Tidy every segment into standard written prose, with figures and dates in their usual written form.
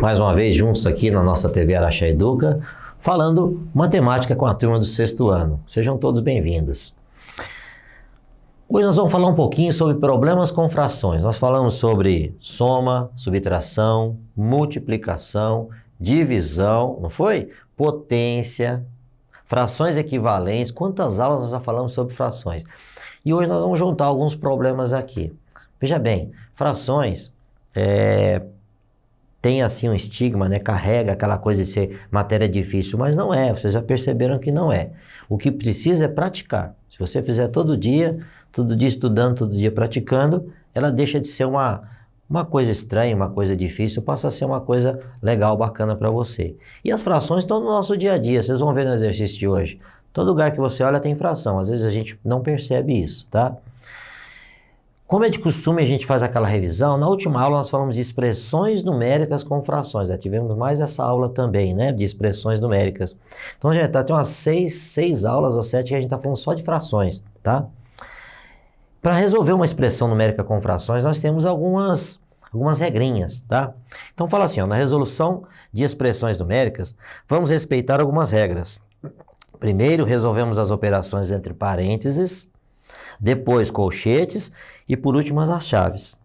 Mais uma vez juntos aqui na nossa TV Araxá Educa, falando matemática com a turma do 6º ano. Sejam todos bem-vindos. Hoje nós vamos falar um pouquinho sobre problemas com frações. Nós falamos sobre soma, subtração, multiplicação, divisão, não foi? Potência, frações equivalentes. Quantas aulas nós já falamos sobre frações? E hoje nós vamos juntar alguns problemas aqui. Veja bem, frações tem assim um estigma, né? Carrega aquela coisa de ser matéria difícil, mas não é, vocês já perceberam que não é. O que precisa é praticar. Se você fizer todo dia estudando, todo dia praticando, ela deixa de ser uma coisa estranha, uma coisa difícil, passa a ser uma coisa legal, bacana para você. E as frações estão no nosso dia a dia, vocês vão ver no exercício de hoje. Todo lugar que você olha tem fração, às vezes a gente não percebe isso, tá? Como é de costume, a gente faz aquela revisão. Na última aula nós falamos de expressões numéricas com frações. Já tivemos mais essa aula também, né? De expressões numéricas. Então, já tem umas 6 aulas ou 7 que a gente está falando só de frações, tá? Para resolver uma expressão numérica com frações, nós temos algumas regrinhas, tá? Então, fala assim, ó, na resolução de expressões numéricas, vamos respeitar algumas regras. Primeiro, resolvemos as operações entre parênteses, depois colchetes e por último as chaves.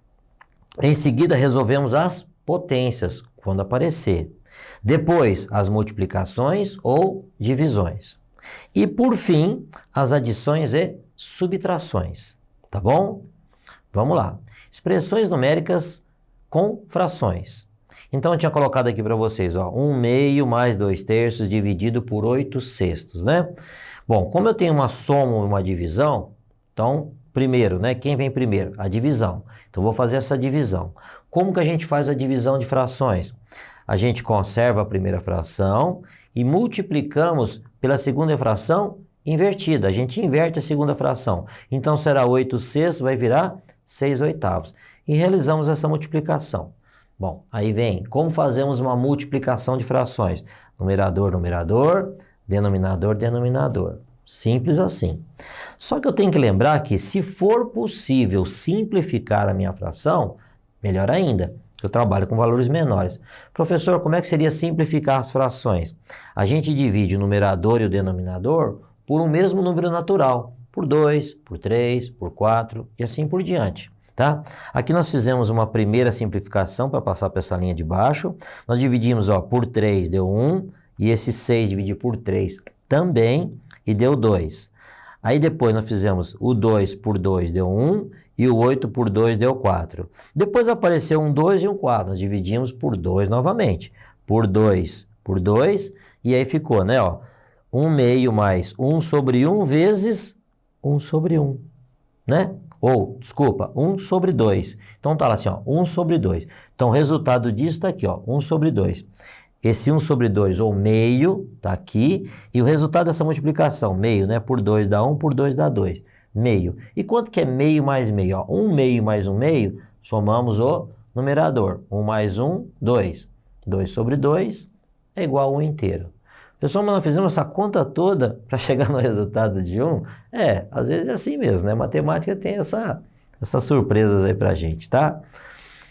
Em seguida resolvemos as potências, quando aparecer. Depois as multiplicações ou divisões. E por fim as adições e subtrações, tá bom? Vamos lá. Expressões numéricas com frações. Então eu tinha colocado aqui para vocês, ó, 1/2 mais 2/3 dividido por 8/6, né? Bom, como eu tenho uma soma e uma divisão, então, primeiro, né? Quem vem primeiro? A divisão. Então, vou fazer essa divisão. Como que a gente faz a divisão de frações? A gente conserva a primeira fração e multiplicamos pela segunda fração invertida. A gente inverte a segunda fração. Então, será 8/6, vai virar 6/8. E realizamos essa multiplicação. Bom, aí vem, como fazemos uma multiplicação de frações? Numerador, numerador, denominador, denominador. Simples assim. Só que eu tenho que lembrar que se for possível simplificar a minha fração, melhor ainda. Eu trabalho com valores menores. Professor, como é que seria simplificar as frações? A gente divide o numerador e o denominador por um mesmo número natural. Por 2, por 3, por 4 e assim por diante. Tá? Aqui nós fizemos uma primeira simplificação para passar para essa linha de baixo. Nós dividimos, ó, por 3 deu 1 e esse 6 dividido por 3 também e deu 2. Aí depois nós fizemos o 2 por 2 deu 1 e o 8 por 2 deu 4. Depois apareceu um 2 e um 4, nós dividimos por 2 novamente. Por 2 e aí ficou, né, ó, 1/2 mais 1 sobre 1 vezes 1 sobre 1, né? Ou, desculpa, 1 sobre 2. Então tá lá assim, ó, 1 sobre 2. Então o resultado disso tá aqui, ó, 1 sobre 2. Esse 1 sobre 2, ou meio, tá aqui, e o resultado dessa multiplicação, meio, né, por 2 dá 1, por 2 dá 2, meio. E quanto que é meio mais meio? Ó, 1/2 mais 1/2, somamos o numerador. 1 mais 1, 2. 2 sobre 2 é igual a 1 inteiro. Pessoal, mas nós fizemos essa conta toda para chegar no resultado de 1? Às vezes é assim mesmo, né? Matemática tem essas surpresas aí pra gente, tá?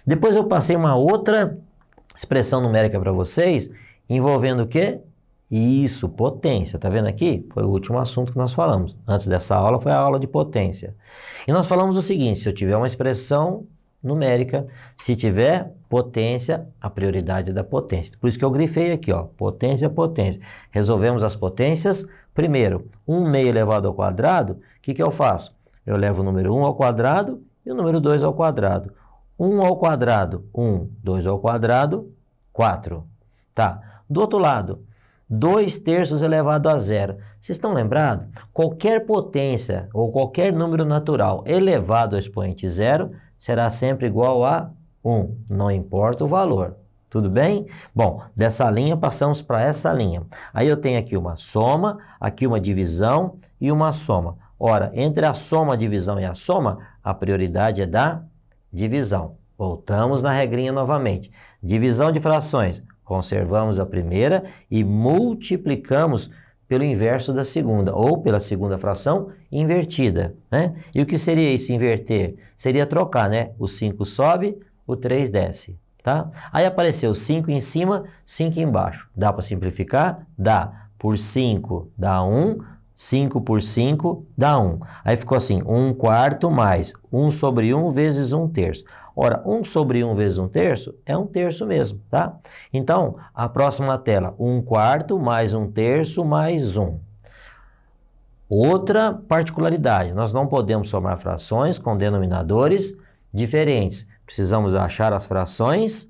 Depois eu passei uma outra expressão numérica para vocês, envolvendo o quê? Isso, potência. Tá vendo aqui? Foi o último assunto que nós falamos. Antes dessa aula foi a aula de potência. E nós falamos o seguinte, se eu tiver uma expressão numérica, se tiver potência, a prioridade é da potência. Por isso que eu grifei aqui, ó, potência, potência. Resolvemos as potências. Primeiro, 1/2 elevado ao quadrado, o que eu faço? Eu levo o número 1 ao quadrado e o número 2 ao quadrado. 1 ao quadrado, 1, 2 ao quadrado, 4. Tá. Do outro lado, 2/3 elevado a 0. Vocês estão lembrados? Qualquer potência ou qualquer número natural elevado ao expoente 0 será sempre igual a 1, não importa o valor. Tudo bem? Bom, dessa linha passamos para essa linha. Aí eu tenho aqui uma soma, aqui uma divisão e uma soma. Ora, entre a soma, a divisão e a soma, a prioridade é da divisão. Voltamos na regrinha novamente. Divisão de frações. Conservamos a primeira e multiplicamos pelo inverso da segunda, ou pela segunda fração invertida, né? E o que seria isso, inverter? Seria trocar, né? O 5 sobe, o 3 desce, tá? Aí apareceu 5 em cima, 5 embaixo. Dá para simplificar? Dá. Por 5 dá 1, 5 por 5 dá 1. Aí ficou assim, 1/4 mais 1 sobre 1 vezes 1/3. Ora, 1 sobre 1 vezes 1/3 é 1/3 mesmo, tá? Então, a próxima tela, 1/4 mais 1/3 mais 1. Outra particularidade, nós não podemos somar frações com denominadores diferentes. Precisamos achar as frações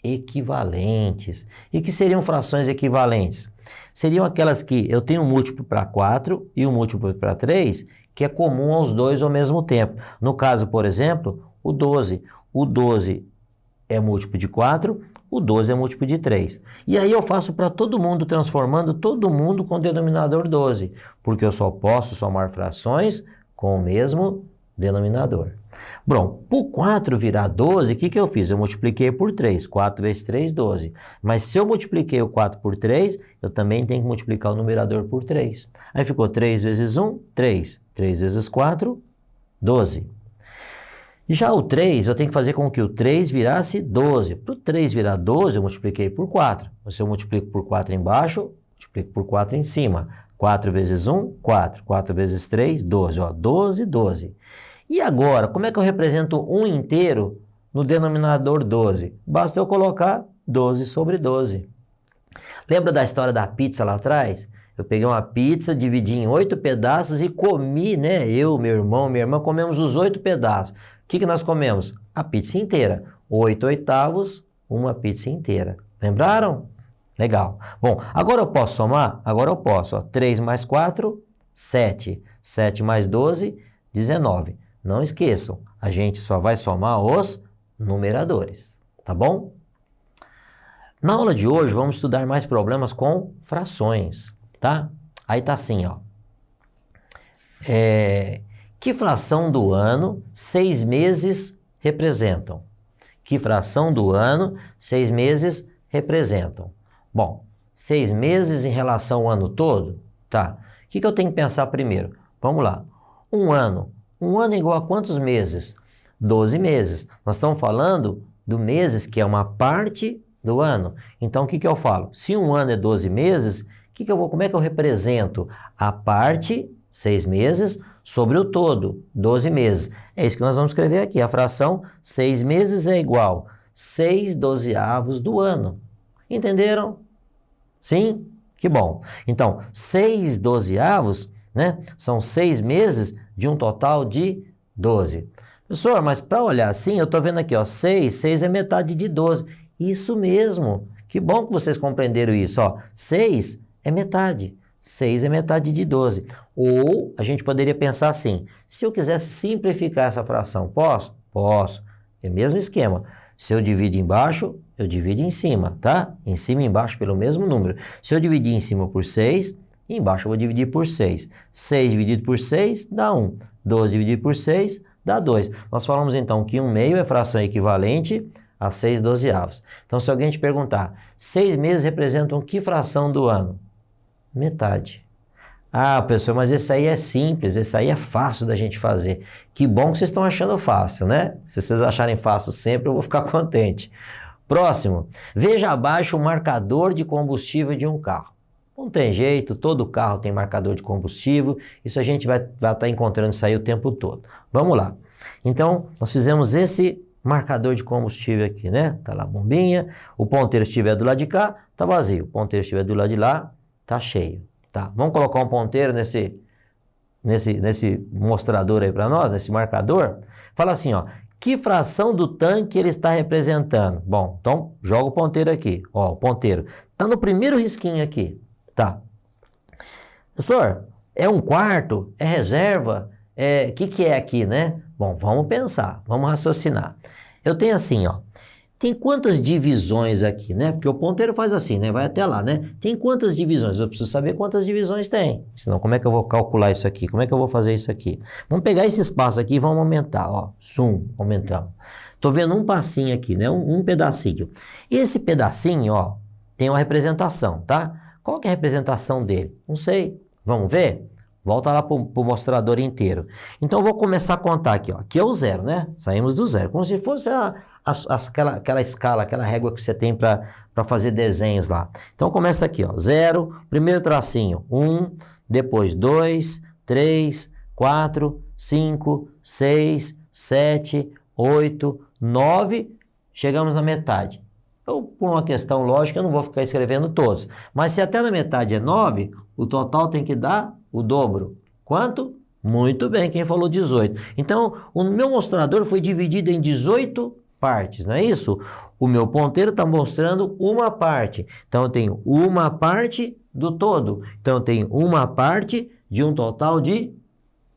equivalentes. E que seriam frações equivalentes? Seriam aquelas que eu tenho um múltiplo para 4 e um múltiplo para 3, que é comum aos dois ao mesmo tempo. No caso, por exemplo, o 12. O 12 é múltiplo de 4, o 12 é múltiplo de 3. E aí eu faço para todo mundo, transformando todo mundo com o denominador 12, porque eu só posso somar frações com o mesmo denominador. Bom, por 4 virar 12, o que eu fiz? Eu multipliquei por 3. 4 vezes 3, 12. Mas se eu multipliquei o 4 por 3, eu também tenho que multiplicar o numerador por 3. Aí ficou 3 vezes 1, 3. 3 vezes 4, 12. Já o 3, eu tenho que fazer com que o 3 virasse 12. Para o 3 virar 12, eu multipliquei por 4. Se eu multiplico por 4 embaixo, multiplico por 4 em cima. 4 vezes 1, 4. 4 vezes 3, 12. Ó, 12, 12. E agora, como é que eu represento 1 inteiro no denominador 12? Basta eu colocar 12 sobre 12. Lembra da história da pizza lá atrás? Eu peguei uma pizza, dividi em 8 pedaços e comi, né? Eu, meu irmão, minha irmã, comemos os 8 pedaços. O que nós comemos? A pizza inteira. 8/8, uma pizza inteira. Lembraram? Legal. Bom, agora eu posso somar? Agora eu posso. Ó. 3 mais 4, 7. 7 mais 12, 19. Não esqueçam, a gente só vai somar os numeradores, tá bom? Na aula de hoje, vamos estudar mais problemas com frações, tá? Aí tá assim, ó. Que fração do ano 6 meses representam? Que fração do ano 6 meses representam? Bom, 6 meses em relação ao ano todo? Tá. O que eu tenho que pensar primeiro? Vamos lá. Um ano é igual a quantos meses? 12 meses. Nós estamos falando do meses, que é uma parte do ano. Então, o que eu falo? Se um ano é 12 meses, como é que eu represento? A parte, 6 meses, sobre o todo, 12 meses. É isso que nós vamos escrever aqui. A fração 6 meses é igual a 6/12 do ano. Entenderam? Sim? Que bom. Então, 6/12, né? São 6 meses de um total de 12. Professor, mas para olhar assim, eu estou vendo aqui, ó, 6 é metade de 12. Isso mesmo. Que bom que vocês compreenderam isso, ó. 6 é metade. 6 é metade de 12. Ou a gente poderia pensar assim, se eu quisesse simplificar essa fração, posso? Posso. É o mesmo esquema. Se eu divido embaixo, eu divido em cima, tá? Em cima e embaixo pelo mesmo número. Se eu dividir em cima por 6, embaixo eu vou dividir por 6. 6 dividido por 6 dá 1. 12 dividido por 6 dá 2. Nós falamos então que 1/2 é fração equivalente a 6/12. Então se alguém te perguntar, 6 meses representam que fração do ano? Metade. Ah, professor, mas esse aí é simples, esse aí é fácil da gente fazer. Que bom que vocês estão achando fácil, né? Se vocês acharem fácil sempre, eu vou ficar contente. Próximo. Veja abaixo o marcador de combustível de um carro. Não tem jeito, todo carro tem marcador de combustível. Isso a gente vai estar encontrando isso aí o tempo todo. Vamos lá. Então, nós fizemos esse marcador de combustível aqui, né? Tá lá a bombinha. O ponteiro estiver do lado de cá, tá vazio. O ponteiro estiver do lado de lá, tá cheio. Tá, vamos colocar um ponteiro nesse mostrador aí para nós, nesse marcador. Fala assim, ó, que fração do tanque ele está representando? Bom, então joga o ponteiro aqui. Ó, o ponteiro tá no primeiro risquinho aqui. Tá. Professor, é 1/4? É reserva? Que é aqui, né? Bom, vamos pensar, vamos raciocinar. Eu tenho assim, ó. Tem quantas divisões aqui, né? Porque o ponteiro faz assim, né? Vai até lá, né? Tem quantas divisões? Eu preciso saber quantas divisões tem. Senão, como é que eu vou calcular isso aqui? Como é que eu vou fazer isso aqui? Vamos pegar esse espaço aqui e vamos aumentar, ó. Sum, aumentamos. Tô vendo um passinho aqui, né? Um pedacinho. Esse pedacinho, ó, tem uma representação, tá? Qual que é a representação dele? Não sei. Vamos ver? Volta lá pro mostrador inteiro. Então, eu vou começar a contar aqui, ó. Aqui é o 0, né? Saímos do 0. Como se fosse aquela escala, aquela régua que você tem para fazer desenhos lá. Então começa aqui, ó, 0, primeiro tracinho, 1, depois 2, 3, 4, 5, 6, 7, 8, 9, chegamos na metade. Eu, por uma questão lógica, eu não vou ficar escrevendo todos. Mas se até na metade é 9, o total tem que dar o dobro. Quanto? Muito bem, quem falou 18. Então, o meu mostrador foi dividido em 18 partes, não é isso? O meu ponteiro está mostrando uma parte. Então, eu tenho uma parte do todo. Então, eu tenho uma parte de um total de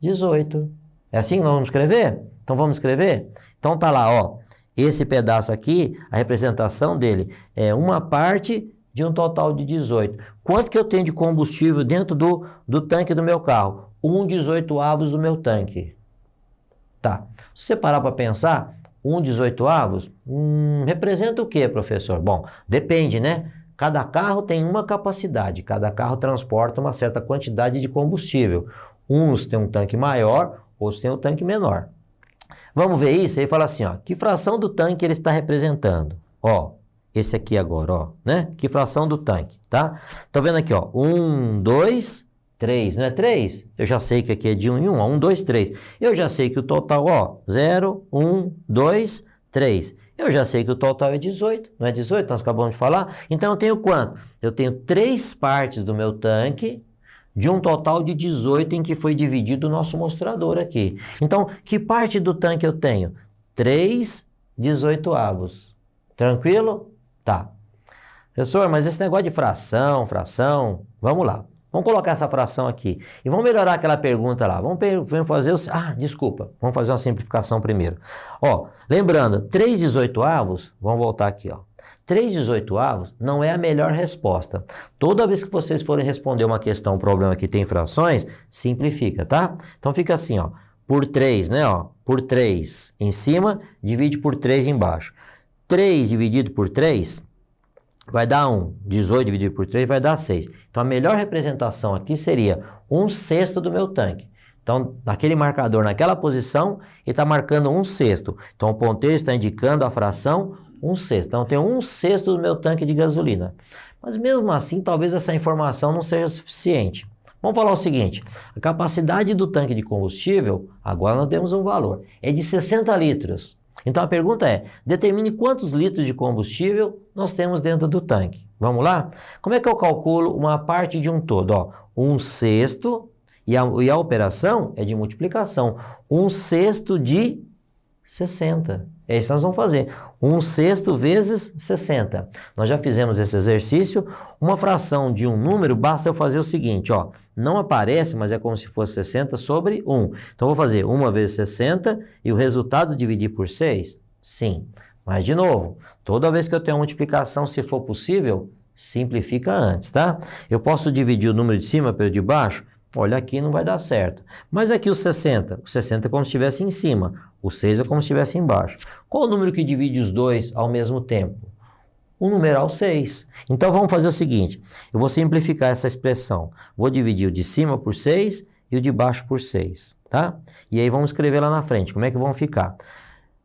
18. É assim que nós vamos escrever? Então, vamos escrever? Então, tá lá, ó. Esse pedaço aqui, a representação dele é uma parte de um total de 18. Quanto que eu tenho de combustível dentro do tanque do meu carro? 1/18 do meu tanque. Tá. Se você parar para pensar, 1/18 representa o quê, professor? Bom, depende, né? Cada carro tem uma capacidade, cada carro transporta uma certa quantidade de combustível. Uns têm um tanque maior, outros têm um tanque menor. Vamos ver isso? Aí fala assim, ó, que fração do tanque ele está representando? Ó, esse aqui agora, ó, né? Que fração do tanque, tá? Tô vendo aqui, ó, 1, 2, 3, não é 3? Eu já sei que aqui é de 1 em 1, ó, 1, 2, 3. Eu já sei que o total, ó, 0, 1, 2, 3. Eu já sei que o total é 18, não é 18? Nós acabamos de falar. Então eu tenho quanto? Eu tenho 3 partes do meu tanque, de um total de 18 em que foi dividido o nosso mostrador aqui. Então, que parte do tanque eu tenho? 3/18. Tranquilo? Tá. Professor, mas esse negócio de fração, vamos lá. Vamos colocar essa fração aqui. E vamos melhorar aquela pergunta lá. Vamos fazer vamos fazer uma simplificação primeiro. Ó, lembrando, 3/18, vamos voltar aqui, ó. 3/18 não é a melhor resposta. Toda vez que vocês forem responder uma questão, um problema que tem frações, simplifica, tá? Então fica assim, ó, por 3, né, ó, por 3 em cima, divide por 3 embaixo. 3 dividido por 3 vai dar 1. 18 dividido por 3 vai dar 6. Então a melhor representação aqui seria 1/6 do meu tanque. Então, naquele marcador, naquela posição, ele está marcando 1/6. Então o ponteiro está indicando a fração 1/6. Então, eu tenho 1/6 do meu tanque de gasolina. Mas mesmo assim, talvez essa informação não seja suficiente. Vamos falar o seguinte, a capacidade do tanque de combustível, agora nós temos um valor, é de 60 litros. Então a pergunta é, determine quantos litros de combustível nós temos dentro do tanque. Vamos lá? Como é que eu calculo uma parte de um todo? Ó, 1/6, e a operação é de multiplicação. 1/6 de 60. É isso que nós vamos fazer. 1/6 vezes 60. Nós já fizemos esse exercício. Uma fração de um número, basta eu fazer o seguinte, ó. Não aparece, mas é como se fosse 60 sobre 1. Então, eu vou fazer 1 vezes 60 e o resultado dividir por 6? Sim. Mas, de novo, toda vez que eu tenho uma multiplicação, se for possível, simplifica antes, tá? Eu posso dividir o número de cima pelo de baixo? Olha, aqui não vai dar certo. Mas aqui o 60 é como se estivesse em cima, o 6 é como se estivesse embaixo. Qual o número que divide os dois ao mesmo tempo? O numeral 6. Então vamos fazer o seguinte, eu vou simplificar essa expressão. Vou dividir o de cima por 6 e o de baixo por 6, tá? E aí vamos escrever lá na frente, como é que vão ficar?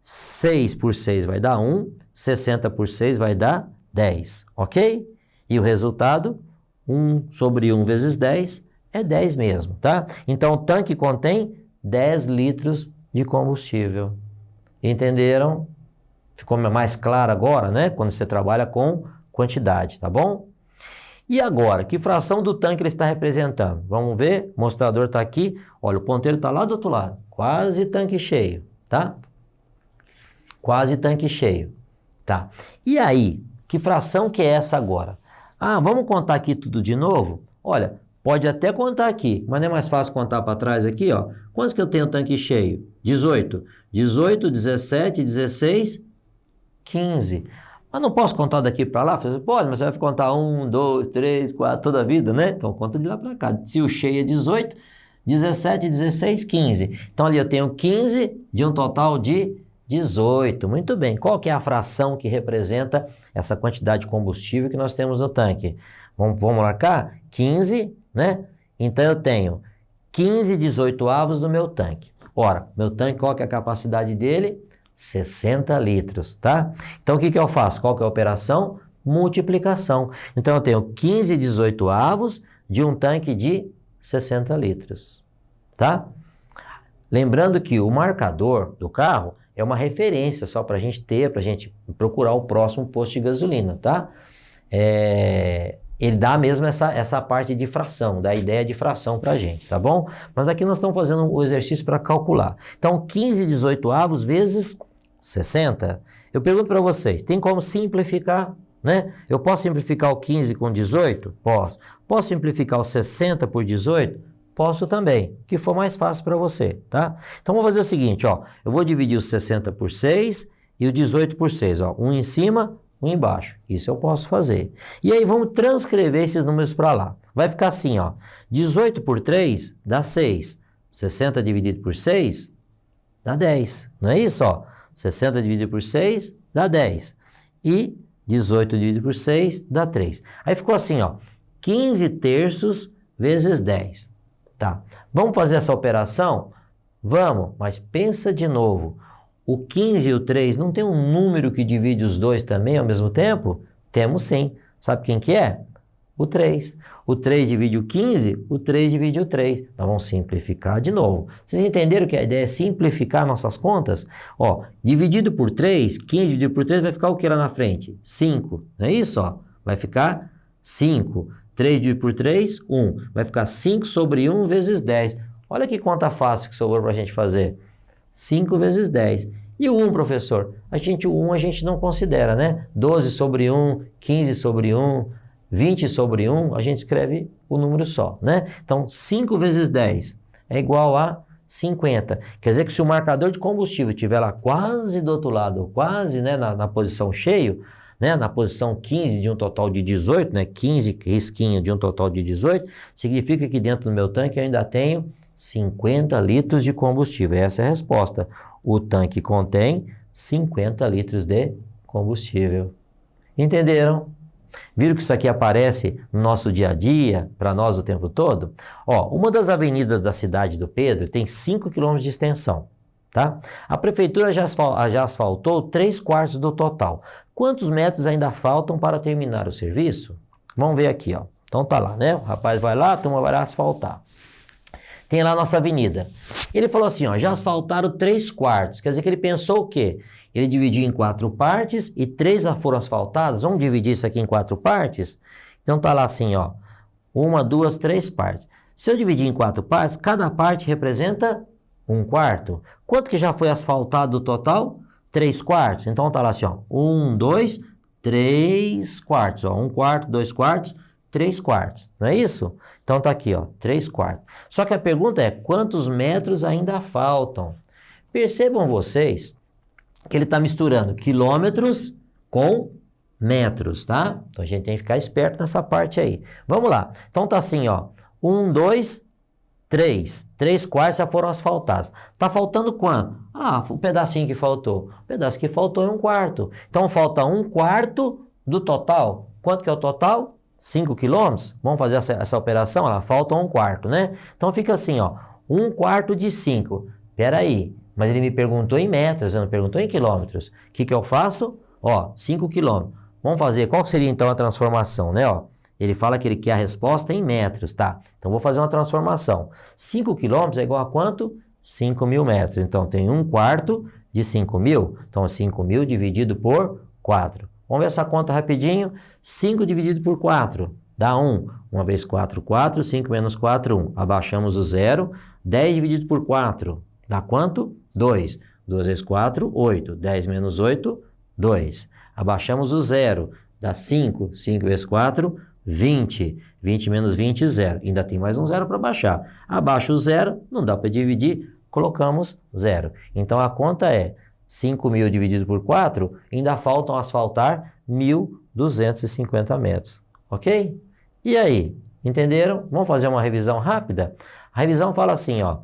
6 por 6 vai dar 1, 60 por 6 vai dar 10, ok? E o resultado, 1 sobre 1 vezes 10 é 10 mesmo, tá? Então, o tanque contém 10 litros de combustível. Entenderam? Ficou mais claro agora, né? Quando você trabalha com quantidade, tá bom? E agora, que fração do tanque ele está representando? Vamos ver, o mostrador está aqui. Olha, o ponteiro está lá do outro lado. Quase tanque cheio, tá? Quase tanque cheio, tá? E aí, que fração que é essa agora? Ah, vamos contar aqui tudo de novo? Olha, pode até contar aqui, mas não é mais fácil contar para trás aqui, ó. Quantos que eu tenho tanque cheio? 18. 18, 17, 16, 15. Mas não posso contar daqui para lá? Pode, mas você vai contar 1, 2, 3, 4, toda a vida, né? Então conta de lá para cá. Se o cheio é 18, 17, 16, 15. Então ali eu tenho 15 de um total de 18. Muito bem. Qual que é a fração que representa essa quantidade de combustível que nós temos no tanque? Vamos marcar? 15, né? Então eu tenho 15/18 do meu tanque. Ora, meu tanque, qual que é a capacidade dele? 60 litros, tá? Então, o que eu faço? Qual que é a operação? Multiplicação. Então, eu tenho 15/18 de um tanque de 60 litros, tá? Lembrando que o marcador do carro é uma referência só para a gente ter, para a gente procurar o próximo posto de gasolina, tá? Ele dá mesmo essa parte de fração, dá a ideia de fração para a gente, tá bom? Mas aqui nós estamos fazendo o exercício para calcular. Então, 15/18 vezes 60. Eu pergunto para vocês, tem como simplificar, né? Eu posso simplificar o 15 com 18? Posso. Posso simplificar o 60 por 18? Posso também, que for mais fácil para você, tá? Então, vou fazer o seguinte, ó. Eu vou dividir o 60 por 6 e o 18 por 6, ó. Um em cima, um embaixo. Isso eu posso fazer. E aí, vamos transcrever esses números para lá. Vai ficar assim, ó. 18 por 3 dá 6. 60 dividido por 6 dá 10. Não é isso, ó? 60 dividido por 6 dá 10. E 18 dividido por 6 dá 3. Aí ficou assim, ó. 15 terços vezes 10. Tá. Vamos fazer essa operação? Vamos, mas pensa de novo. O 15 e o 3 não tem um número que divide os dois também ao mesmo tempo? Temos sim. Sabe quem que é? O 3. O 3 divide o 15, o 3 divide o 3. Nós vamos simplificar de novo. Vocês entenderam que a ideia é simplificar nossas contas? Ó, dividido por 3, 15 dividido por 3 vai ficar o que lá na frente? 5. Não é isso? Ó? Vai ficar 5. 3 dividido por 3, 1. Vai ficar 5 sobre 1 vezes 10. Olha que conta fácil que sobrou para a gente fazer. 5 vezes 10. E o 1, professor? O 1 a gente não considera, né? 12 sobre 1, 15 sobre 1, 20 sobre 1, a gente escreve o número só, né? Então, 5 vezes 10 é igual a 50. Quer dizer que se o marcador de combustível estiver lá quase do outro lado, quase, né, na posição cheio, né, na posição 15 de um total de 18, né, 15 risquinho de um total de 18, significa que dentro do meu tanque eu ainda tenho 50 litros de combustível. Essa é a resposta. O tanque contém 50 litros de combustível. Entenderam? Viram que isso aqui aparece no nosso dia a dia, para nós o tempo todo? Ó, uma das avenidas da cidade do Pedro tem 5 km de extensão. Tá? A prefeitura já asfaltou 3/4 do total. Quantos metros ainda faltam para terminar o serviço? Vamos ver aqui, ó. Então tá lá, né? O rapaz vai lá, a turma vai lá asfaltar. Tem lá a nossa avenida. Ele falou assim, ó, já asfaltaram 3/4. Quer dizer que ele pensou o quê? Ele dividiu em 4 partes e 3 já foram asfaltadas. Vamos dividir isso aqui em 4 partes? Então tá lá assim, ó. 1, 2, 3 partes. Se eu dividir em 4 partes, cada parte representa 1/4. Quanto que já foi asfaltado do total? 3/4. Então tá lá assim, ó. 1, 2, 3/4. Ó. 1/4, 2/4, 3/4. Não é isso? Então tá aqui, ó. 3/4. Só que a pergunta é, quantos metros ainda faltam? Percebam vocês que ele está misturando quilômetros com metros, tá? Então a gente tem que ficar esperto nessa parte aí. Vamos lá. Então tá assim, ó. 1, 2, 3. 3/4 já foram asfaltados. Tá faltando quanto? Ah, o pedacinho que faltou. O pedaço que faltou é 1/4. Então falta 1/4 do total. Quanto que é o total? 5 quilômetros? Vamos fazer essa operação? Ela falta 1/4, né? Então fica assim, ó. 1/4 de 5. Peraí, mas ele me perguntou em metros, ele não perguntou em quilômetros. O que eu faço? Ó, 5 quilômetros. Vamos fazer, qual seria então a transformação, né? Ó, ele fala que ele quer a resposta em metros, tá? Então, vou fazer uma transformação. 5 quilômetros é igual a quanto? 5.000 metros. Então, tem 1/4 de 5.000. Então, 5.000 dividido por 4. Vamos ver essa conta rapidinho. 5 dividido por 4 dá 1. 1 vezes 4, 4. 5 menos 4, 1. Abaixamos o 0. 10 dividido por 4 dá quanto? 2. 2 vezes 4, 8. 10 menos 8, 2. Abaixamos o 0. Dá 5. 5 vezes 4, 20. 20 menos 20, 0. Ainda tem mais um 0 para baixar. Abaixo o 0, não dá para dividir, colocamos 0. Então, a conta é 5.000 dividido por 4, ainda faltam asfaltar 1.250 metros. Ok? E aí? Entenderam? Vamos fazer uma revisão rápida? A revisão fala assim, ó.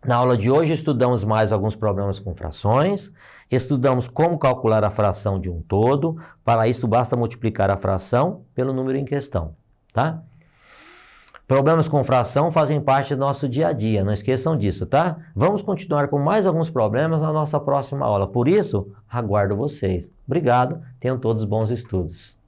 Na aula de hoje estudamos mais alguns problemas com frações, estudamos como calcular a fração de um todo, para isso basta multiplicar a fração pelo número em questão, tá? Problemas com fração fazem parte do nosso dia a dia, não esqueçam disso, tá? Vamos continuar com mais alguns problemas na nossa próxima aula. Por isso, aguardo vocês. Obrigado, tenham todos bons estudos.